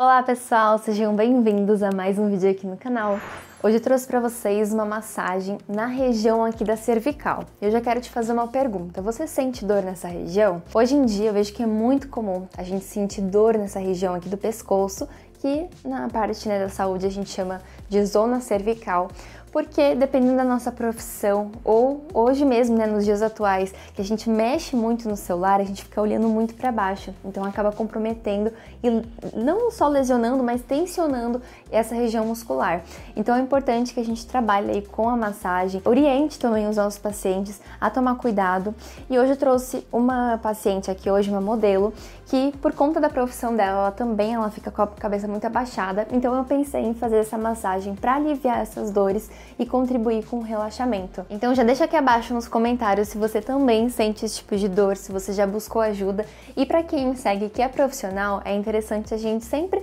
Olá pessoal, sejam bem-vindos a mais um vídeo aqui no canal. Hoje eu trouxe para vocês uma massagem na região aqui da cervical. Eu já quero te fazer uma pergunta, você sente dor nessa região? Hoje em dia eu vejo que é muito comum a gente sentir dor nessa região aqui do pescoço, que na parte da saúde a gente chama de zona cervical. Porque dependendo da nossa profissão, ou hoje mesmo, nos dias atuais, que a gente mexe muito no celular, a gente fica olhando muito para baixo, então acaba comprometendo e não só lesionando, mas tensionando essa região muscular. Então é importante que a gente trabalhe aí com a massagem, oriente também os nossos pacientes a tomar cuidado. E hoje eu trouxe uma paciente aqui, hoje uma modelo, que por conta da profissão dela, ela fica com a cabeça muito abaixada, então eu pensei em fazer essa massagem para aliviar essas dores e contribuir com o relaxamento. Então já deixa aqui abaixo nos comentários se você também sente esse tipo de dor, se você já buscou ajuda. E para quem me segue que é profissional, é interessante a gente sempre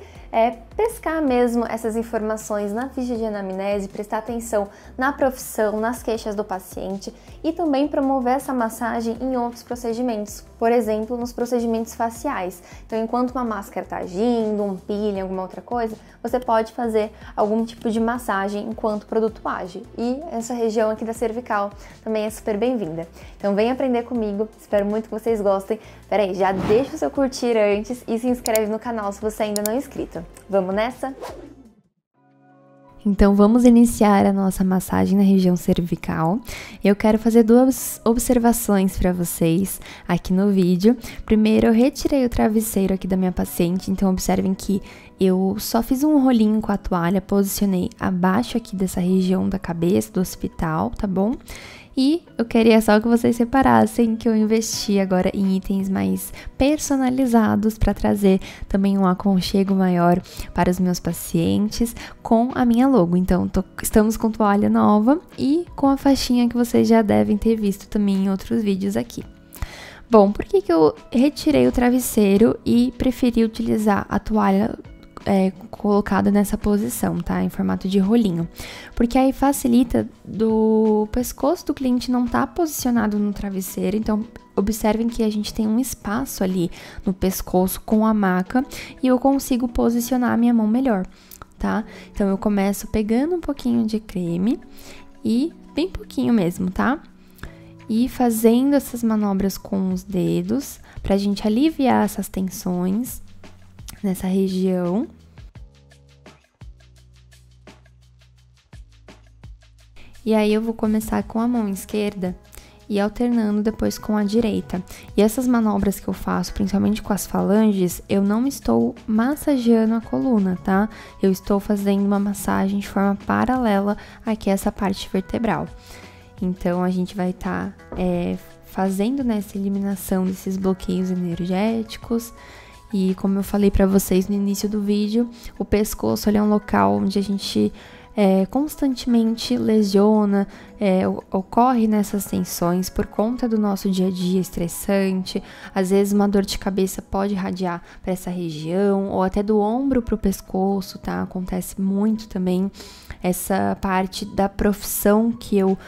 pescar mesmo essas informações na ficha de anamnese, prestar atenção na profissão, nas queixas do paciente e também promover essa massagem em outros procedimentos, por exemplo, nos procedimentos faciais. Então, enquanto uma máscara está agindo, um peeling, alguma outra coisa, você pode fazer algum tipo de massagem enquanto o produto age. E essa região aqui da cervical também é super bem-vinda. Então, vem aprender comigo, espero muito que vocês gostem. Peraí, já deixa o seu curtir antes e se inscreve no canal se você ainda não é inscrito. Vamos nessa? Então vamos iniciar a nossa massagem na região cervical. Eu quero fazer duas observações para vocês aqui no vídeo. Primeiro, eu retirei o travesseiro aqui da minha paciente, então observem que eu só fiz um rolinho com a toalha, posicionei abaixo aqui dessa região da cabeça do hospital, tá bom? E eu queria só que vocês separassem que eu investi agora em itens mais personalizados para trazer também um aconchego maior para os meus pacientes com a minha logo. Então, estamos com toalha nova e com a faixinha que vocês já devem ter visto também em outros vídeos aqui. Bom, por que eu retirei o travesseiro e preferi utilizar a toalha colocada nessa posição, tá? Em formato de rolinho. Porque aí facilita do pescoço do cliente não estar posicionado no travesseiro, então observem que a gente tem um espaço ali no pescoço com a maca e eu consigo posicionar a minha mão melhor, tá? Então eu começo pegando um pouquinho de creme e bem pouquinho mesmo, tá? E fazendo essas manobras com os dedos pra gente aliviar essas tensões nessa região. E aí eu vou começar com a mão esquerda e alternando depois com a direita. E essas manobras que eu faço, principalmente com as falanges, eu não estou massageando a coluna, tá? Eu estou fazendo uma massagem de forma paralela aqui a essa parte vertebral. Então a gente vai estar fazendo essa eliminação desses bloqueios energéticos. E como eu falei para vocês no início do vídeo, o pescoço é um local onde a gente constantemente lesiona, ocorre nessas tensões por conta do nosso dia a dia estressante. Às vezes uma dor de cabeça pode irradiar para essa região ou até do ombro para o pescoço, tá? Acontece muito também essa parte da profissão que eu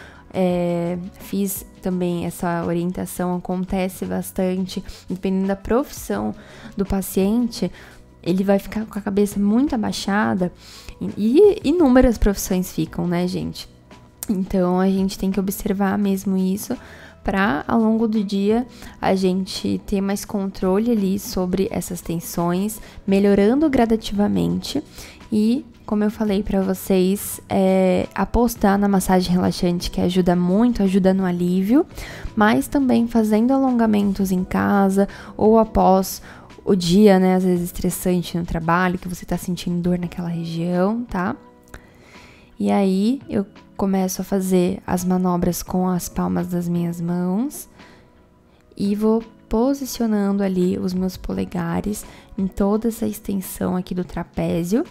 fiz também, essa orientação acontece bastante, dependendo da profissão do paciente, ele vai ficar com a cabeça muito abaixada e inúmeras profissões ficam, né, gente? Então a gente tem que observar mesmo isso para ao longo do dia a gente ter mais controle ali sobre essas tensões, melhorando gradativamente e, como eu falei para vocês, apostar na massagem relaxante, que ajuda muito, ajuda no alívio, mas também fazendo alongamentos em casa ou após o dia, né, às vezes estressante no trabalho, que você tá sentindo dor naquela região, tá? E aí eu começo a fazer as manobras com as palmas das minhas mãos e vou posicionando ali os meus polegares em toda essa extensão aqui do trapézio,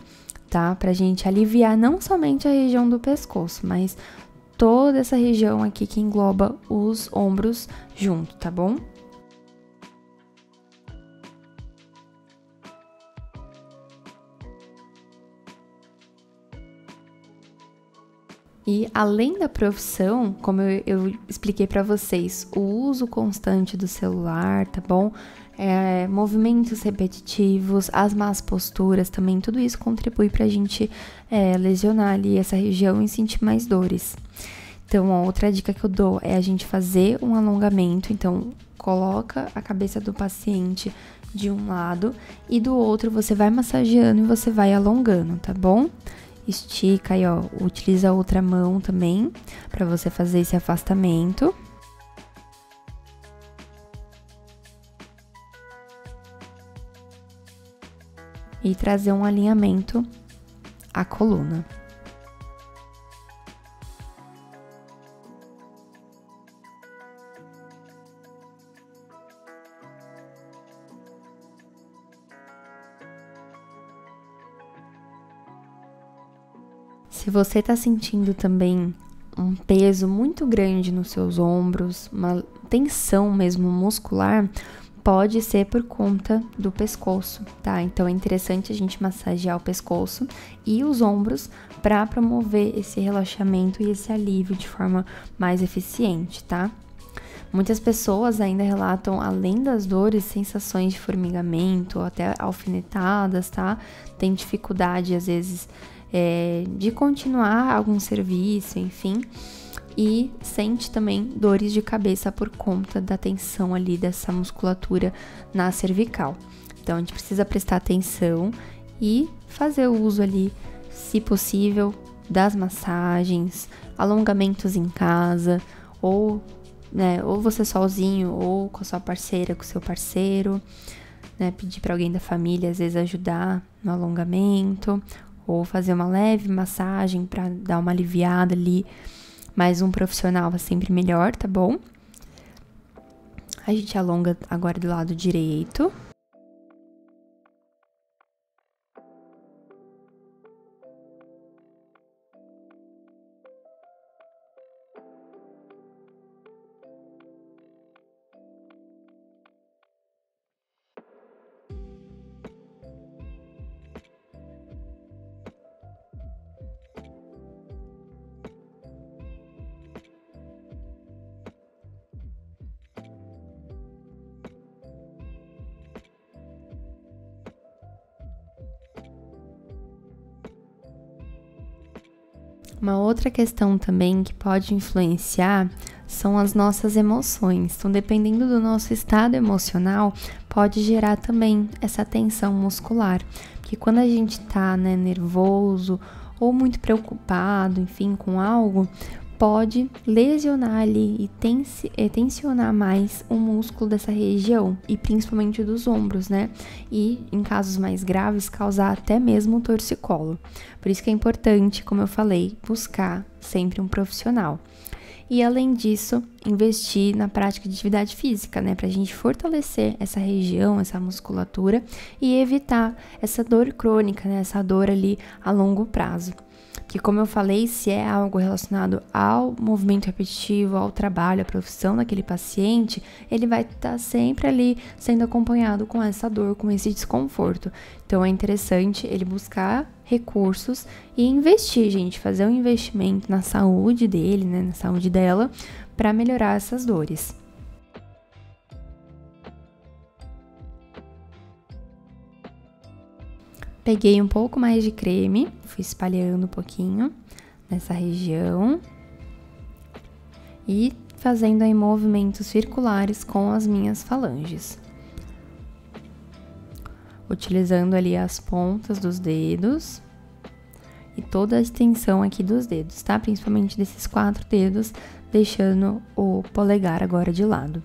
tá? Pra gente aliviar não somente a região do pescoço, mas toda essa região aqui que engloba os ombros junto, tá bom? E além da profissão, como eu expliquei para vocês, o uso constante do celular, tá bom? Movimentos repetitivos, as más posturas também, tudo isso contribui pra gente lesionar ali essa região e sentir mais dores. Então, a outra dica que eu dou é a gente fazer um alongamento. Então, coloca a cabeça do paciente de um lado e do outro você vai massageando e você vai alongando, tá bom? Estica aí, ó, utiliza a outra mão também para você fazer esse afastamento. E trazer um alinhamento à coluna. Se você tá sentindo também um peso muito grande nos seus ombros, uma tensão mesmo muscular, pode ser por conta do pescoço, tá? Então é interessante a gente massagear o pescoço e os ombros para promover esse relaxamento e esse alívio de forma mais eficiente, tá? Muitas pessoas ainda relatam, além das dores, sensações de formigamento, até alfinetadas, tá? Tem dificuldade, às vezes, de continuar algum serviço, enfim, e sente também dores de cabeça por conta da tensão ali dessa musculatura na cervical. Então, a gente precisa prestar atenção e fazer o uso ali, se possível, das massagens, alongamentos em casa, ou você sozinho, ou com a sua parceira, com o seu parceiro, né? Pedir para alguém da família, às vezes, ajudar no alongamento, ou fazer uma leve massagem para dar uma aliviada ali, mas um profissional é sempre melhor, tá bom? A gente alonga agora do lado direito. Uma outra questão também que pode influenciar são as nossas emoções. Então, dependendo do nosso estado emocional, pode gerar também essa tensão muscular. Porque quando a gente tá, nervoso ou muito preocupado, enfim, com algo, pode lesionar ali e tensionar mais o músculo dessa região, e principalmente dos ombros, né? E, em casos mais graves, causar até mesmo um torcicolo. Por isso que é importante, como eu falei, buscar sempre um profissional. E, além disso, investir na prática de atividade física, né? Pra gente fortalecer essa região, essa musculatura e evitar essa dor crônica, né? Essa dor ali a longo prazo. Que, como eu falei, se é algo relacionado ao movimento repetitivo, ao trabalho, à profissão daquele paciente, ele vai estar sempre ali sendo acompanhado com essa dor, com esse desconforto. Então, é interessante ele buscar recursos e investir, gente, fazer um investimento na saúde dele, né, na saúde dela, para melhorar essas dores. Peguei um pouco mais de creme, fui espalhando um pouquinho nessa região e fazendo aí movimentos circulares com as minhas falanges. Utilizando ali as pontas dos dedos e toda a extensão aqui dos dedos, tá? Principalmente desses 4 dedos, deixando o polegar agora de lado.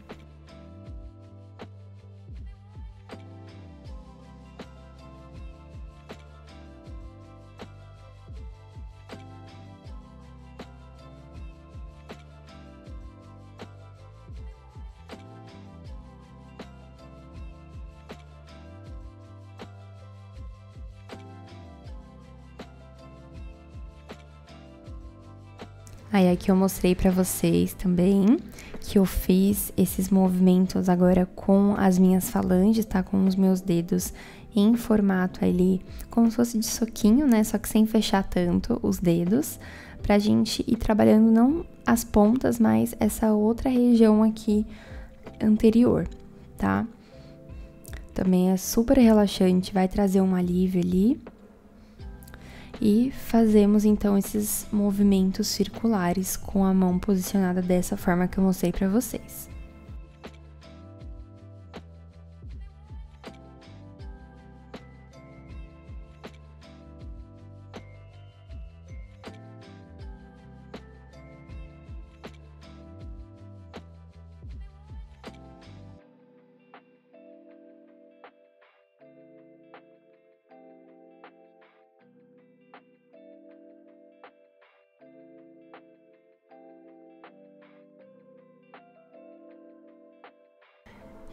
Aí aqui eu mostrei pra vocês também que eu fiz esses movimentos agora com as minhas falanges, tá? Com os meus dedos em formato ali, como se fosse de soquinho, né? Só que sem fechar tanto os dedos, pra gente ir trabalhando não as pontas, mas essa outra região aqui anterior, tá? Também é super relaxante, vai trazer um alívio ali. E fazemos então esses movimentos circulares com a mão posicionada dessa forma que eu mostrei pra vocês.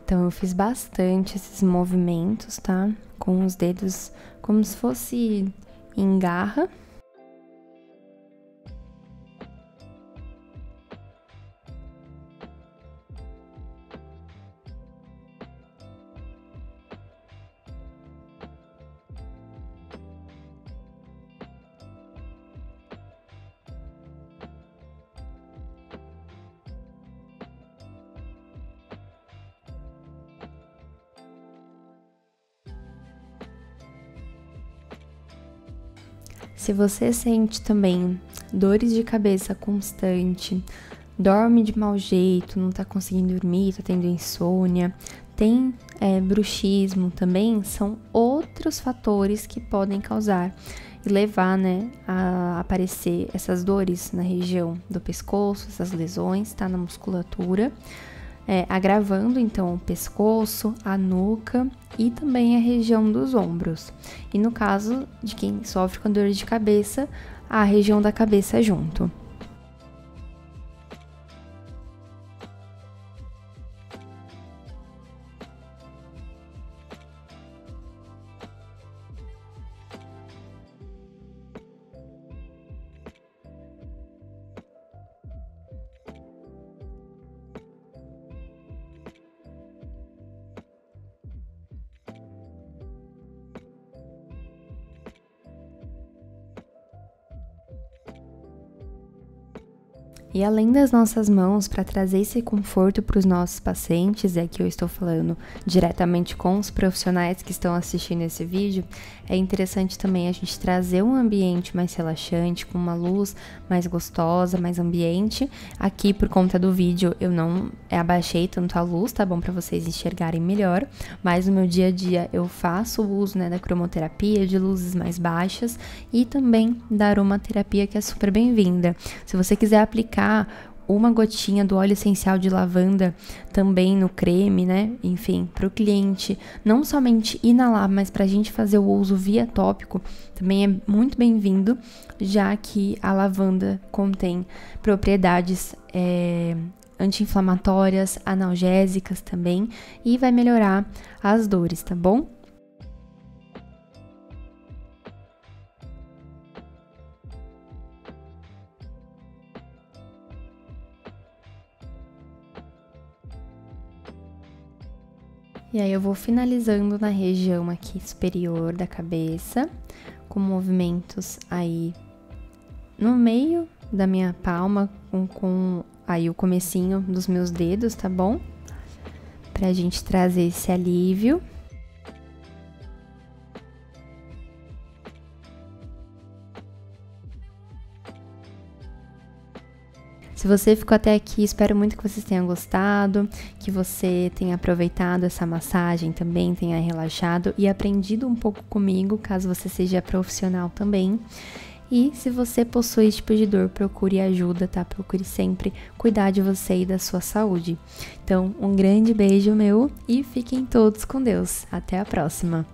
Então, eu fiz bastante esses movimentos, tá? Com os dedos como se fosse em garra. Se você sente também dores de cabeça constante, dorme de mau jeito, não tá conseguindo dormir, tá tendo insônia, tem bruxismo também, são outros fatores que podem causar e levar, né, a aparecer essas dores na região do pescoço, essas lesões, tá, na musculatura. Agravando então o pescoço, a nuca e também a região dos ombros. E no caso de quem sofre com dor de cabeça, a região da cabeça junto. E além das nossas mãos, para trazer esse conforto para os nossos pacientes, e aqui eu estou falando diretamente com os profissionais que estão assistindo esse vídeo, é interessante também a gente trazer um ambiente mais relaxante, com uma luz mais gostosa, mais ambiente. Aqui, por conta do vídeo, eu não abaixei tanto a luz, tá bom? Para vocês enxergarem melhor, mas no meu dia a dia eu faço o uso, né, da cromoterapia, de luzes mais baixas e também da aromaterapia, que é super bem-vinda. Se você quiser aplicar uma gotinha do óleo essencial de lavanda também no creme, né? Enfim, para o cliente não somente inalar, mas para a gente fazer o uso via tópico, também é muito bem-vindo, já que a lavanda contém propriedades anti-inflamatórias, analgésicas também, e vai melhorar as dores, tá bom? E aí eu vou finalizando na região aqui superior da cabeça, com movimentos aí no meio da minha palma, com aí o comecinho dos meus dedos, tá bom? Pra gente trazer esse alívio. Se você ficou até aqui, espero muito que vocês tenham gostado, que você tenha aproveitado essa massagem também, tenha relaxado e aprendido um pouco comigo, caso você seja profissional também. E se você possui esse tipo de dor, procure ajuda, tá? Procure sempre cuidar de você e da sua saúde. Então, um grande beijo meu e fiquem todos com Deus. Até a próxima!